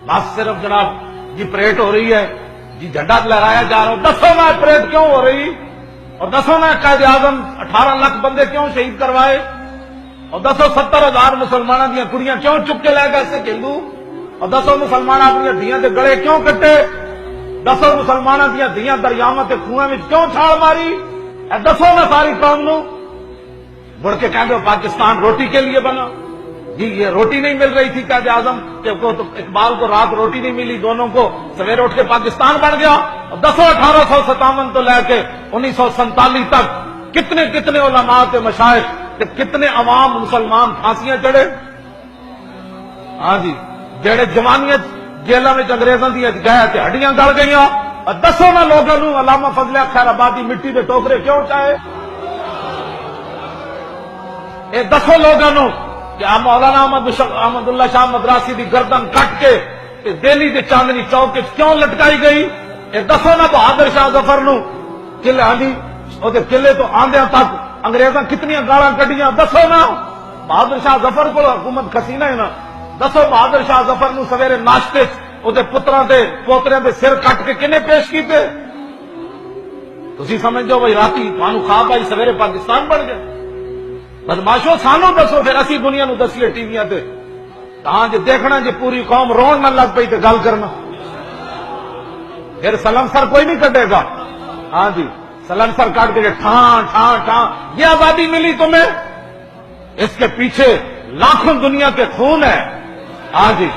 بس صرف جناب جی پریڈ ہو رہی ہے، جی جھنڈا لہرایا جا رہا ہے، دسو میں پریڈ کیوں ہو رہی، اور دسو میں قائد اعظم 18 لاکھ بندے کیوں شہید کروائے، اور دسو 70,000 مسلمانوں دیا کڑیاں کیوں چک کے لے گئے سکھ ہندو، اور دسو مسلمان اپنی دھیاں دے گڑے کیوں کٹے، دسو مسلمانوں دیا دھیاں دریاواں تے کنواں وچ کیوں چھال ماری، اے دسو میں ساری قوم نو، مڑ کے کہندے ہو پاکستان روٹی کے لیے بنا، جی یہ روٹی نہیں مل رہی تھی قائد اعظم کہ اقبال کو رات روٹی نہیں ملی، دونوں کو سویرے اٹھ کے پاکستان بن گیا، اور دسو 1857 تو لے کے 1947 تک کتنے کتنے علماء کے مشائخ کتنے عوام مسلمان پھانسیاں چڑھے، ہاں جی جڑے جوانیت جیلوں میں انگریزوں دیا گئے تے ہڈیاں گل گئی، اور دسو نہ لوگوں نو علامہ فضل خیر آبادی مٹی دے ٹوکرے کیوں چاہے، اے دسو لوگوں نو کہ مولانا احمد اللہ شاہ مدراسی دی گردن کٹ کے دہلی دے چاندنی چوک کیوں لٹکائی گئی، اے دسو نہ بہادر شاہ ظفر نو قلعے آندی قلعے تو آندیاں تک انگریزاں کتنی گالاں کڈیاں، دسو نا بہادر شاہ ظفر کو حکومت کسینہ ہے نا، دسو بہادر شاہ ظفر نو سویرے ناشتے وہ پتراں دے پوتریاں دے سر کٹ کے کنے پیش کیتے، تسی سمجھو بھائی راتی تانوں خواب آئی سویرے پاکستان بن گیا، بدماشو سانو دسو پھر اسی دنیا نو دسیے ٹی ویاں تے، ہاں جی دیکھنا جی پوری قوم رون نہ لگ پئی تے گل کرنا، پھر سلنسر کوئی نہیں کٹے گا، ہاں جی سلنسر کاٹ کے ٹھان ٹھان ٹھان، یہ آزادی ملی تمہیں، اس کے پیچھے لاکھوں دنیا کے خون ہے، ہاں جی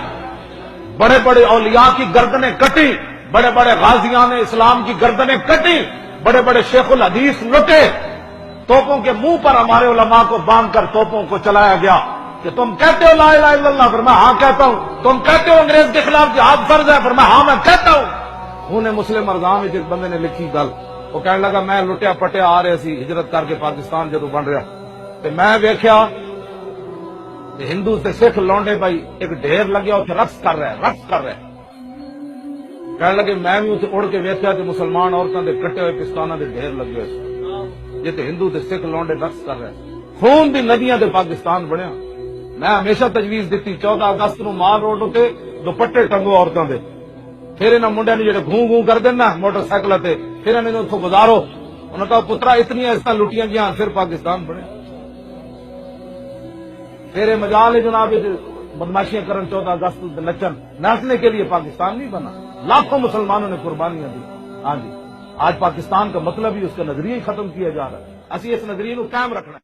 بڑے بڑے اولیاء کی گردنیں کٹی، بڑے بڑے غازیان اسلام کی گردنیں کٹی، بڑے بڑے شیخ الحدیث لٹے، توپوں کے منہ پر ہمارے علماء کو باندھ کر توپوں کو چلایا گیا کہ تم کہتے ہو لا الہ الا اللہ، فرمایا ہاں کہتا ہوں، تم کہتے ہو انگریز کے خلاف جہاد فرض ہے، فرمایا ہاں میں کہتا ہوں، انہیں مسلم ارزاں میں ایک بندے نے لکھی گل، وہ کہنے لگا میں لٹیا پٹیا آ رہے سی ہجرت کر کے پاکستان جدو بن رہا تے میں ویکھیا ہندو تے سکھ لونڈے بھائی ایک ڈھیر لگیا اتنے رقص کر رہا ہے کہنے لگے میں بھی اتنے اڑ کے ویکھیا تے مسلمان عورتوں دے کٹے ہوئے پستانوں دے ڈھیر لگے ہوئے یہ تے ہندو تے سکھ لونڈے رقص کر رہے خون دی ندیاں تے پاکستان بنیا، میں ہمیشہ تجویز دیتی 14 اگست نو مال روڈ تے دوپٹے ٹنگو عورتوں دے، پھر انہاں منڈیاں نے جڑے گھوں گھوں کر دینا موٹر سائیکل تے پھر انہیں اتوں گزارو، انہوں نے کہا پترا اتنی عزتاں لٹیاں گیا پھر پاکستان بنے، پھر مجال ہے جناب بدماشیاں کرن 14 اگست نچن ناچنے کے لیے پاکستان نہیں بنا، لاکھوں مسلمانوں نے قربانیاں دی، ہاں جی آج پاکستان کا مطلب ہی اس کا نظریہ ہی ختم کیا جا رہا ہے، اسی اس نظریے کو قائم رکھنا ہے۔